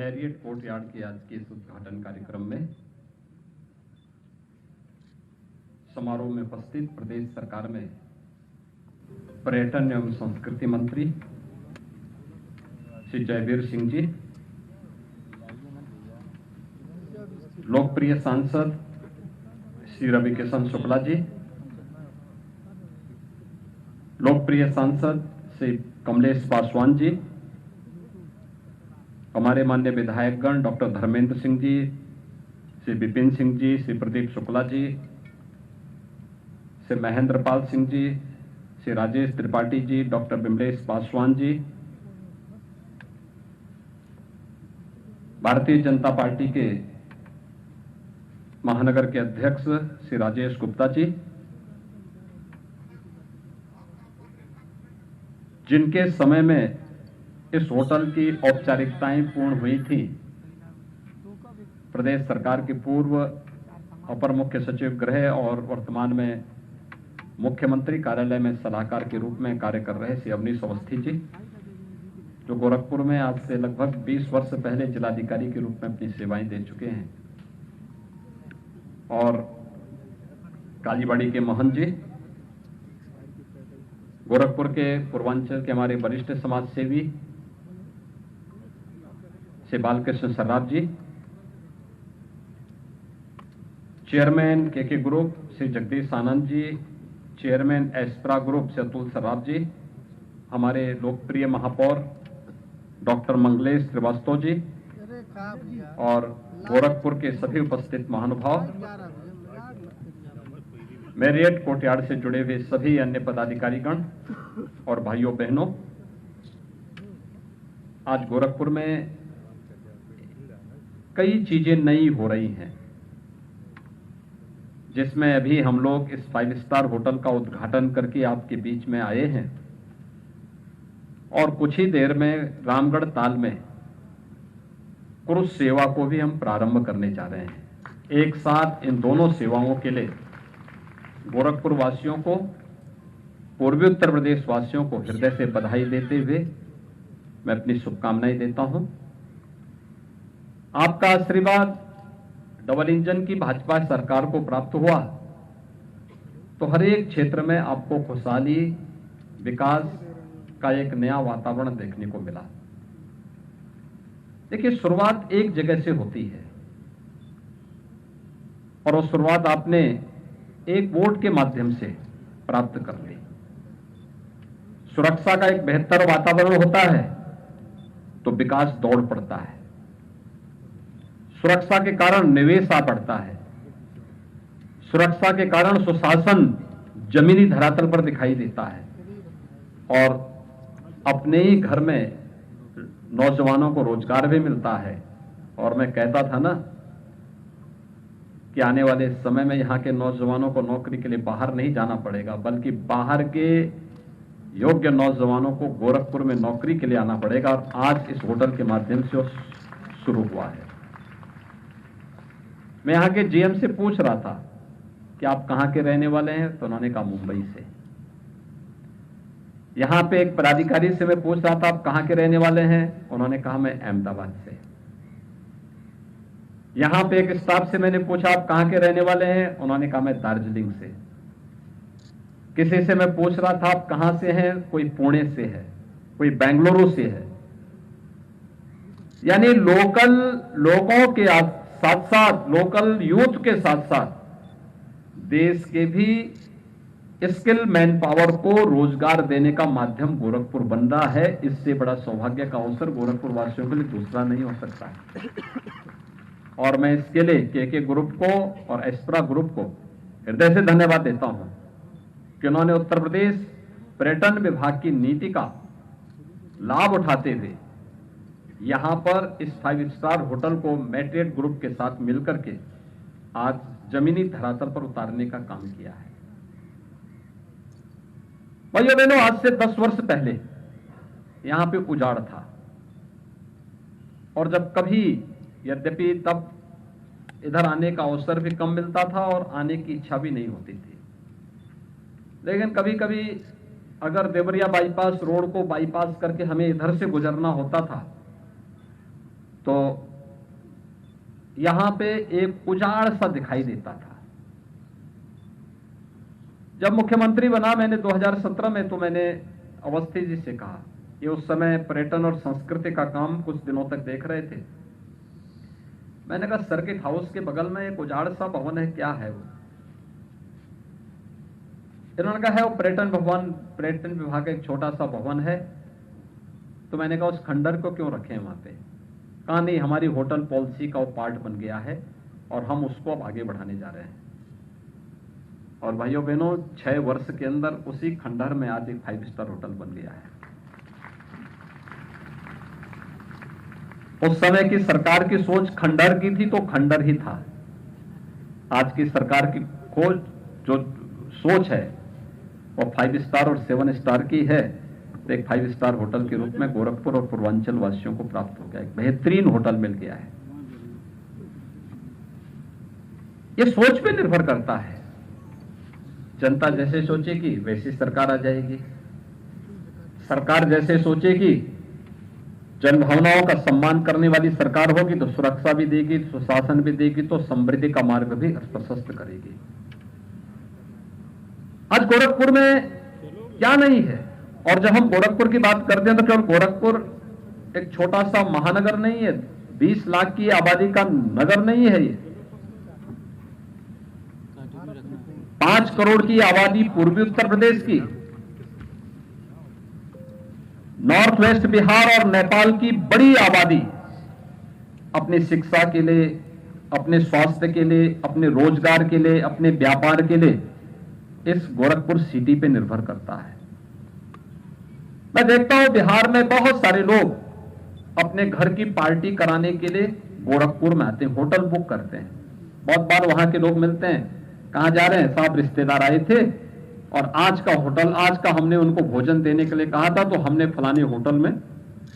Marriott courtyard के आज के इस उद्घाटन कार्यक्रम में समारोह में उपस्थित प्रदेश सरकार में पर्यटन एवं संस्कृति मंत्री श्री जयवीर सिंह जी, लोकप्रिय सांसद श्री रविकिशन शुक्ला जी, लोकप्रिय सांसद श्री कमलेश पासवान जी, हमारे माननीय विधायकगण doctor Dharmendra Singh ji, Shri Vipin Singh ji, Shri Pradeep Shukla ji, Shri Mahendra Pal Singh ji, Shri Rajesh Tripathi ji, doctor Vimlesh Paswan ji, Bharatiya Janata party के महानगर के अध्यक्ष श्री राजेश गुप्ता जी, जिनके समय में इस होटल की औपचारिकताएं पूर्ण हुई थी, प्रदेश सरकार के पूर्व अपर मुख्य सचिव गृह और वर्तमान में मुख्यमंत्री कार्यालय में सलाहकार के रूप में कार्य कर रहे श्री अवनीश अवस्थी जी, जो गोरखपुर में आज से लगभग 20 वर्ष पहले जिलाधिकारी के रूप में अपनी सेवाएं दे चुके हैं, और कालीबाड़ी के मोहन जी, गोरखपुर के पूर्वांचल के हमारे वरिष्ठ समाज सेवी श्री बालकृष्ण सर्राफ जी, चेयरमैन के group Shri Jagdish Anand ji, chairman एस्प्रा group से अतुल सर्राफ जी, हमारे लोकप्रिय महापौर डॉक्टर मंगलेश श्रीवास्तव जी, और गोरखपुर के सभी उपस्थित महानुभाव, मैरियट कोर्टयार्ड से जुड़े हुए सभी अन्य पदाधिकारीगण और भाइयों बहनों, आज गोरखपुर में कई चीजें नई हो रही हैं, जिसमें अभी हम लोग इस 5 स्टार होटल का उद्घाटन करके आपके बीच में आए हैं, और कुछ ही देर में रामगढ़ ताल में क्रूज सेवा को भी हम प्रारंभ करने जा रहे हैं। एक साथ इन दोनों सेवाओं के लिए गोरखपुर वासियों को, पूर्वी उत्तर प्रदेश वासियों को हृदय से बधाई देते हुए मैं अपनी शुभकामनाएं देता हूं। आपका आशीर्वाद डबल इंजन की भाजपा सरकार को प्राप्त हुआ तो हर एक क्षेत्र में आपको खुशहाली, विकास का एक नया वातावरण देखने को मिला। देखिए, शुरुआत एक जगह से होती है, और वो शुरुआत आपने एक वोट के माध्यम से प्राप्त कर ली। सुरक्षा का एक बेहतर वातावरण होता है तो विकास दौड़ पड़ता है, सुरक्षा के कारण निवेश आ पड़ता है, सुरक्षा के कारण सुशासन जमीनी धरातल पर दिखाई देता है, और अपने ही घर में नौजवानों को रोजगार भी मिलता है। और मैं कहता था ना कि आने वाले समय में यहाँ के नौजवानों को नौकरी के लिए बाहर नहीं जाना पड़ेगा, बल्कि बाहर के योग्य नौजवानों को गोरखपुर में नौकरी के लिए आना पड़ेगा, और आज इस होटल के माध्यम से वो शुरू हुआ है। मैं यहाँ के जीएम से पूछ रहा था कि आप कहाँ के रहने वाले हैं, तो उन्होंने कहा मुंबई से। यहाँ पे एक पदाधिकारी से मैं पूछ रहा था आप कहाँ के रहने वाले हैं, उन्होंने कहा मैं अहमदाबाद से। यहाँ पे एक स्टाफ से मैंने पूछा आप कहाँ के रहने वाले हैं, उन्होंने कहा मैं दार्जिलिंग से। किसी से मैं पूछ रहा था आप कहाँ से हैं, कोई पुणे से है, कोई बेंगलुरु से है। यानी लोकल लोगों के साथ साथ, लोकल यूथ के साथ साथ देश के भी स्किल मैन पावर को रोजगार देने का माध्यम गोरखपुर बन रहा है। इससे बड़ा सौभाग्य का अवसर गोरखपुर वासियों के लिए दूसरा नहीं हो सकता है। और मैं इसके लिए के ग्रुप को और एस्प्रा ग्रुप को हृदय से धन्यवाद देता हूं कि उन्होंने उत्तर प्रदेश पर्यटन विभाग की नीति का लाभ उठाते हुए यहां पर इस 5 स्टार होटल को मैरियट ग्रुप के साथ मिलकर के आज जमीनी धरातल पर उतारने का काम किया है। भाइयों बहनों, आज से 10 वर्ष पहले यहां पे उजाड़ था, और जब कभी, यद्यपि तब इधर आने का अवसर भी कम मिलता था और आने की इच्छा भी नहीं होती थी, लेकिन कभी कभी अगर देवरिया बाईपास रोड को बाईपास करके हमें इधर से गुजरना होता था तो यहां पे एक उजाड़ सा दिखाई देता था। जब मुख्यमंत्री बना मैंने 2017 में, तो मैंने अवस्थी जी से कहा, ये उस समय पर्यटन और संस्कृति का काम कुछ दिनों तक देख रहे थे। मैंने कहा सर्किट हाउस के बगल में एक उजाड़ सा भवन है, क्या है वो? इन्होंने कहा है वो पर्यटन भवन, पर्यटन विभाग का एक छोटा सा भवन है। तो मैंने कहा उस खंडर को क्यों रखें वहां पे? कहा नहीं, हमारी होटल पॉलिसी का वो पार्ट बन गया है और हम उसको अब आगे बढ़ाने जा रहे हैं। और भाइयों बहनों, 6 वर्ष के अंदर उसी खंडर में आज एक 5 स्टार होटल बन गया है। उस समय की सरकार की सोच खंडर की थी तो खंडर ही था। आज की सरकार की खोज जो सोच है वो 5 स्टार और 7 स्टार की है। तो एक 5 स्टार होटल के रूप में गोरखपुर और पूर्वांचल वासियों को प्राप्त हो गया, एक बेहतरीन होटल मिल गया है। ये सोच पे निर्भर करता है। जनता जैसे सोचेगी वैसी सरकार आ जाएगी। सरकार जैसे सोचेगी, जन भावनाओं का सम्मान करने वाली सरकार होगी तो सुरक्षा भी देगी, सुशासन भी देगी, तो समृद्धि का मार्ग भी प्रशस्त करेगी। आज गोरखपुर में क्या नहीं है? और जब हम गोरखपुर की बात करते हैं तो केवल गोरखपुर एक छोटा सा महानगर नहीं है, 20 लाख की आबादी का नगर नहीं है। ये 5 करोड़ की आबादी पूर्वी उत्तर प्रदेश की, नॉर्थ वेस्ट बिहार और नेपाल की बड़ी आबादी अपनी शिक्षा के लिए, अपने स्वास्थ्य के लिए, अपने रोजगार के लिए, अपने व्यापार के लिए इस गोरखपुर सिटी पे निर्भर करता है। मैं देखता हूं बिहार में बहुत सारे लोग अपने घर की पार्टी कराने के लिए गोरखपुर में आते हैं, होटल बुक करते हैं। बहुत बार वहां के लोग मिलते हैं, कहां जा रहे हैं? साहब रिश्तेदार आए थे और आज का होटल, आज का हमने उनको भोजन देने के लिए कहा था तो हमने फलाने होटल में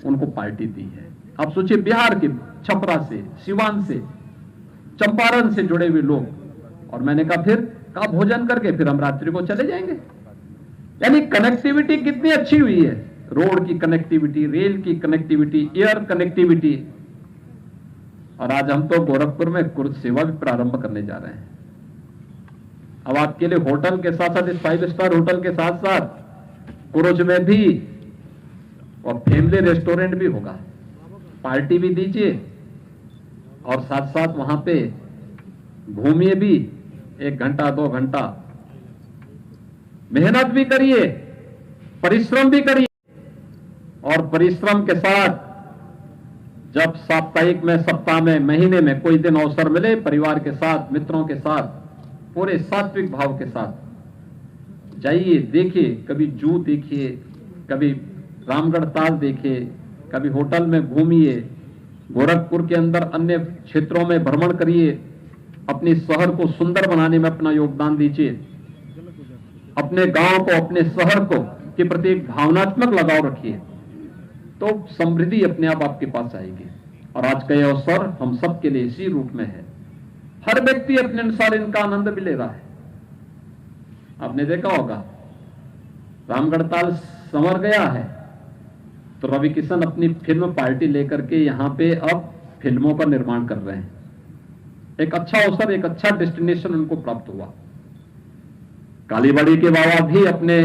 उनको पार्टी दी है। आप सोचिए, बिहार के छपरा से, सिवान से, चंपारण से जुड़े हुए लोग। और मैंने कहा फिर कहा भोजन करके फिर हम रात्रि को चले जाएंगे। यानी कनेक्टिविटी कितनी अच्छी हुई है, रोड की कनेक्टिविटी, रेल की कनेक्टिविटी, एयर कनेक्टिविटी। और आज हम तो गोरखपुर में कुर्ज सेवा भी प्रारंभ करने जा रहे हैं। अब आपके लिए होटल के साथ साथ, इस 5 स्टार होटल के साथ साथ कुरुज में भी और फैमिली रेस्टोरेंट भी होगा। पार्टी भी दीजिए और साथ साथ वहां पे घूमिए भी, 1 घंटा 2 घंटा मेहनत भी करिए, परिश्रम भी करिए। और परिश्रम के साथ जब साप्ताहिक में, सप्ताह में, महीने में कोई दिन अवसर मिले, परिवार के साथ, मित्रों के साथ, पूरे सात्विक भाव के साथ जाइए, देखिए। कभी जू देखिए, कभी रामगढ़ ताल देखिए, कभी होटल में घूमिए, गोरखपुर के अंदर अन्य क्षेत्रों में भ्रमण करिए, अपने शहर को सुंदर बनाने में अपना योगदान दीजिए। अपने गांव को, अपने शहर को के प्रति एक भावनात्मक लगाव रखिए, तो समृद्धि अपने आप आपके पास आएगी। और आज का यह अवसर हम सबके लिए इसी रूप में है। हर व्यक्ति अपने अनुसार इनका आनंद भी ले रहा है। आपने देखा होगा रामगढ़ ताल संवर गया है तो रवि किशन अपनी फिल्म पार्टी लेकर के यहां पे अब फिल्मों का निर्माण कर रहे हैं। एक अच्छा अवसर, एक अच्छा डेस्टिनेशन उनको प्राप्त हुआ। कालीबाड़ी के बाबा भी अपने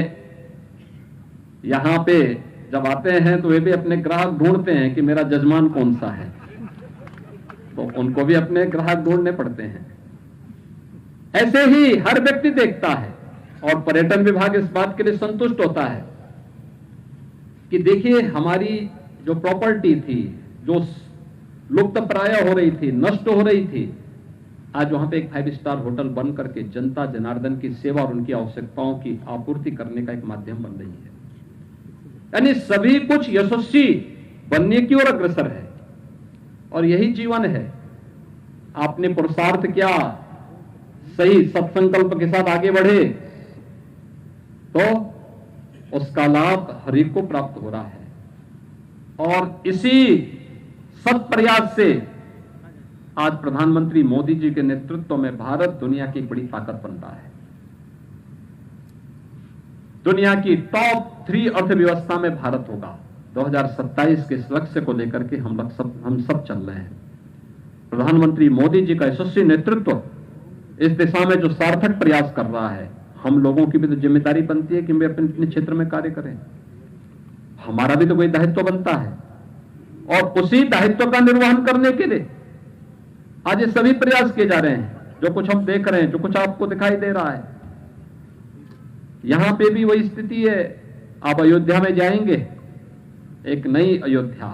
यहां पे जब आते हैं तो वे भी अपने ग्राहक ढूंढते हैं कि मेरा जजमान कौन सा है, तो उनको भी अपने ग्राहक ढूंढने पड़ते हैं। ऐसे ही हर व्यक्ति देखता है और पर्यटन विभाग इस बात के लिए संतुष्ट होता है कि देखिए हमारी जो प्रॉपर्टी थी, जो लुप्त प्राय हो रही थी, नष्ट हो रही थी, आज वहां पे एक 5 स्टार होटल बन करके जनता जनार्दन की सेवा और उनकी आवश्यकताओं की आपूर्ति करने का एक माध्यम बन रही है। यानी सभी कुछ यशस्वी बनने की ओर अग्रसर है और यही जीवन है। आपने पुरुषार्थ किया, सही सत्संकल्प के साथ आगे बढ़े तो उसका लाभ हर एक को प्राप्त हो रहा है। और इसी सत प्रयास से आज प्रधानमंत्री मोदी जी के नेतृत्व में भारत दुनिया की एक बड़ी ताकत बन रहा है। दुनिया की टॉप 3 अर्थव्यवस्था में भारत होगा। 2027 के इस लक्ष्य को लेकर के हम सब चल रहे हैं। प्रधानमंत्री मोदी जी का यशस्वी नेतृत्व इस दिशा में जो सार्थक प्रयास कर रहा है, हम लोगों की भी तो जिम्मेदारी बनती है कि वे अपने अपने क्षेत्र में कार्य करें। हमारा भी तो कोई दायित्व बनता है और उसी दायित्व का निर्वहन करने के लिए आज ये सभी प्रयास किए जा रहे हैं। जो कुछ हम देख रहे हैं, जो कुछ आपको दिखाई दे रहा है, यहां पे भी वही स्थिति है। आप अयोध्या में जाएंगे, एक नई अयोध्या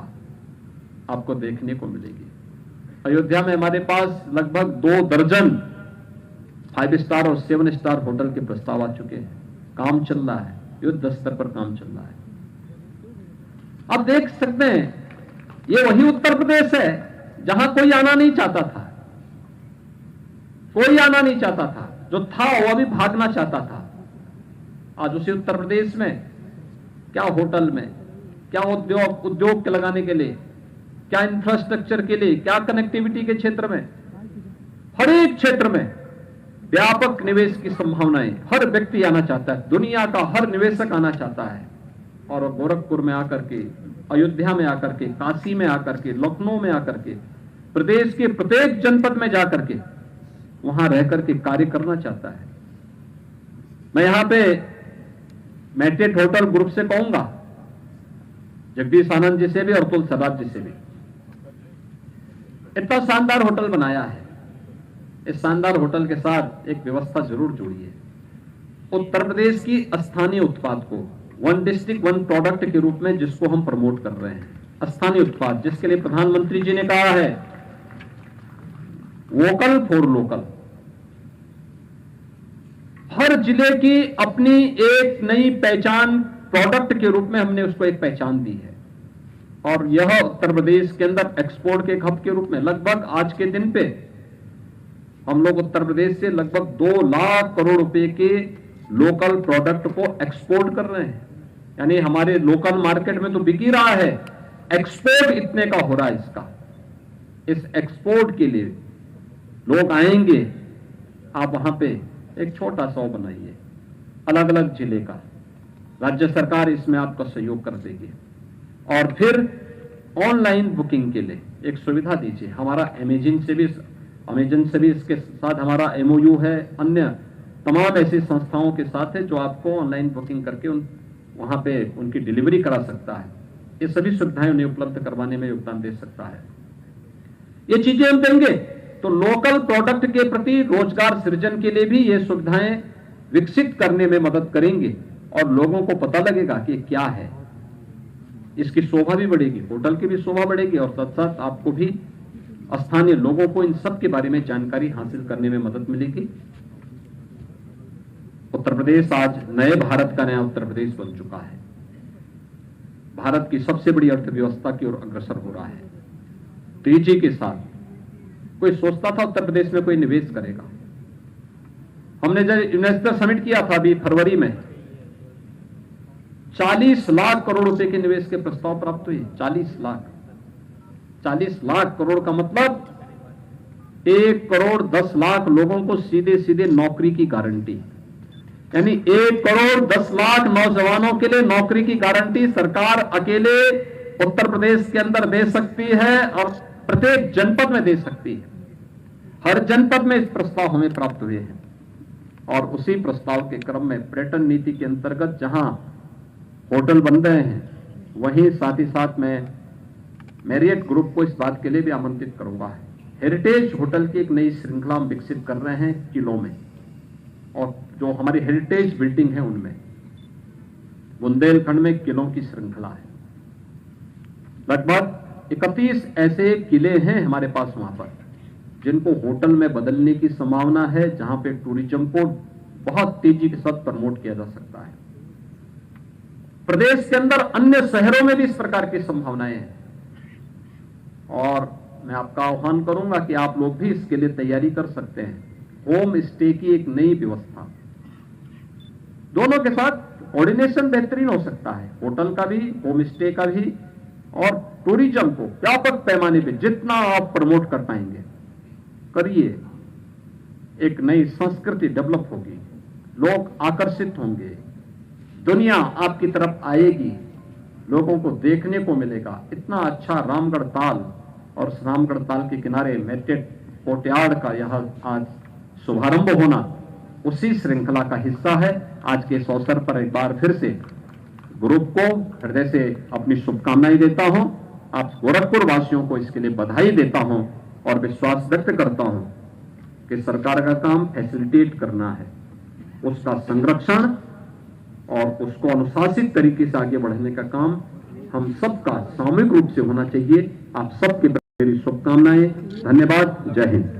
आपको देखने को मिलेगी। अयोध्या में हमारे पास लगभग 2 दर्जन 5 स्टार और 7 स्टार होटल के प्रस्ताव आ चुके हैं। काम चल रहा है, युद्ध स्तर पर काम चल रहा है। आप देख सकते हैं, ये वही उत्तर प्रदेश है जहां कोई आना नहीं चाहता था, कोई आना नहीं चाहता था, जो था वो अभी भागना चाहता था। आज उसी उत्तर प्रदेश में क्या होटल में, क्या उद्योग के लगाने के लिए, क्या इंफ्रास्ट्रक्चर के लिए, क्या कनेक्टिविटी के क्षेत्र में, हर एक क्षेत्र में व्यापक निवेश की संभावनाएं। हर व्यक्ति आना चाहता है, दुनिया का हर निवेशक आना चाहता है। और गोरखपुर में आकर के, अयोध्या में आकर के, काशी में आकर के, लखनऊ में आकर के, प्रदेश के प्रत्येक जनपद में जाकर के वहां रह करके कार्य करना चाहता है। मैं यहां पे मैटेट होटल ग्रुप से कहूंगा, जगदीश आनंद जी से भी और अतुल सराज जी से भी, इतना शानदार होटल बनाया है। इस शानदार होटल के साथ एक व्यवस्था जरूर जोड़िए। उत्तर प्रदेश की स्थानीय उत्पाद को 1 डिस्ट्रिक्ट 1 प्रोडक्ट के रूप में जिसको हम प्रमोट कर रहे हैं, स्थानीय उत्पाद, जिसके लिए प्रधानमंत्री जी ने कहा है वोकल फॉर लोकल। हर जिले की अपनी एक नई पहचान, प्रोडक्ट के रूप में हमने उसको एक पहचान दी है। और यह उत्तर प्रदेश के अंदर एक्सपोर्ट के एक हब के रूप में लगभग आज के दिन पे हम लोग उत्तर प्रदेश से लगभग 2 लाख करोड़ रुपए के लोकल प्रोडक्ट को एक्सपोर्ट कर रहे हैं। यानी हमारे लोकल मार्केट में तो बिक ही रहा है, एक्सपोर्ट इतने का हो रहा है इसका। इस एक्सपोर्ट के लिए लोग आएंगे, आप वहां पे एक छोटा सा बनाइए अलग अलग जिले का, राज्य सरकार इसमें आपका सहयोग कर देगी। और फिर ऑनलाइन बुकिंग के लिए एक सुविधा दीजिए। हमारा अमेजन से भी इसके साथ हमारा एमओयू है, अन्य तमाम ऐसी संस्थाओं के साथ है जो आपको ऑनलाइन बुकिंग करके वहां पे उनकी डिलीवरी करा सकता है। ये सभी सुविधाएं उन्हें उपलब्ध करवाने में योगदान दे सकता है। ये चीजें हम देंगे तो लोकल प्रोडक्ट के प्रति रोजगार सृजन के लिए भी ये सुविधाएं विकसित करने में मदद करेंगे और लोगों को पता लगेगा कि क्या है। इसकी शोभा भी बढ़ेगी, होटल की भी शोभा बढ़ेगी और साथ साथ आपको भी, स्थानीय लोगों को इन सब के बारे में जानकारी हासिल करने में मदद मिलेगी। उत्तर प्रदेश आज नए भारत का नया उत्तर प्रदेश बन चुका है। भारत की सबसे बड़ी अर्थव्यवस्था की ओर अग्रसर हो रहा है तेजी के साथ। कोई सोचता था उत्तर प्रदेश में कोई निवेश करेगा? हमने जब इन्वेस्टर समिट किया था अभी फरवरी में, 40 लाख करोड़ रुपए के निवेश के प्रस्ताव प्राप्त हुए। 40 लाख करोड़ का मतलब 1 करोड़ 10 लाख लोगों को सीधे सीधे नौकरी की गारंटी। यानी 1 करोड़ 10 लाख नौजवानों के लिए नौकरी की गारंटी सरकार अकेले उत्तर प्रदेश के अंदर दे सकती है और प्रत्येक जनपद में दे सकती है। हर जनपद में इस प्रस्ताव हमें प्राप्त हुए हैं और उसी प्रस्ताव के क्रम में पर्यटन नीति के अंतर्गत जहां होटल बन रहे हैं, वहीं साथ ही साथ मैं मैरियट ग्रुप को इस बात के लिए भी आमंत्रित करूंगा। हेरिटेज होटल की एक नई श्रृंखला हम विकसित कर रहे हैं किलों में, और जो हमारी हेरिटेज बिल्डिंग है उनमें बुंदेलखंड में किलों की श्रृंखला है। लगभग 31 ऐसे किले हैं हमारे पास वहां पर जिनको होटल में बदलने की संभावना है, जहां पे टूरिज्म को बहुत तेजी के साथ प्रमोट किया जा सकता है। प्रदेश के अंदर अन्य शहरों में भी इस प्रकार की संभावनाएं हैं और मैं आपका आह्वान करूंगा कि आप लोग भी इसके लिए तैयारी कर सकते हैं। होम स्टे की एक नई व्यवस्था, दोनों के साथ कोऑर्डिनेशन बेहतरीन हो सकता है, होटल का भी, होम स्टे का भी, और टूरिज्म को व्यापक पैमाने पे जितना आप प्रमोट कर पाएंगे करिए। एक नई संस्कृति डेवलप होगी, लोग आकर्षित होंगे, दुनिया आपकी तरफ आएगी। लोगों को देखने को मिलेगा। इतना अच्छा रामगढ़ ताल और उस रामगढ़ ताल के किनारे मेटेड कोर्टयार्ड का यह आज शुभारंभ होना उसी श्रृंखला का हिस्सा है। आज के इस अवसर पर एक बार फिर से ग्रुप को हृदय से अपनी शुभकामनाएं देता हूं। आप गोरखपुर वासियों को इसके लिए बधाई देता हूं और विश्वास व्यक्त करता हूं कि सरकार का काम फैसिलिटेट करना है, उसका संरक्षण और उसको अनुशासित तरीके से आगे बढ़ने का काम हम सबका सामूहिक रूप से होना चाहिए। आप सबके मेरी शुभकामनाएं। धन्यवाद। जय हिंद।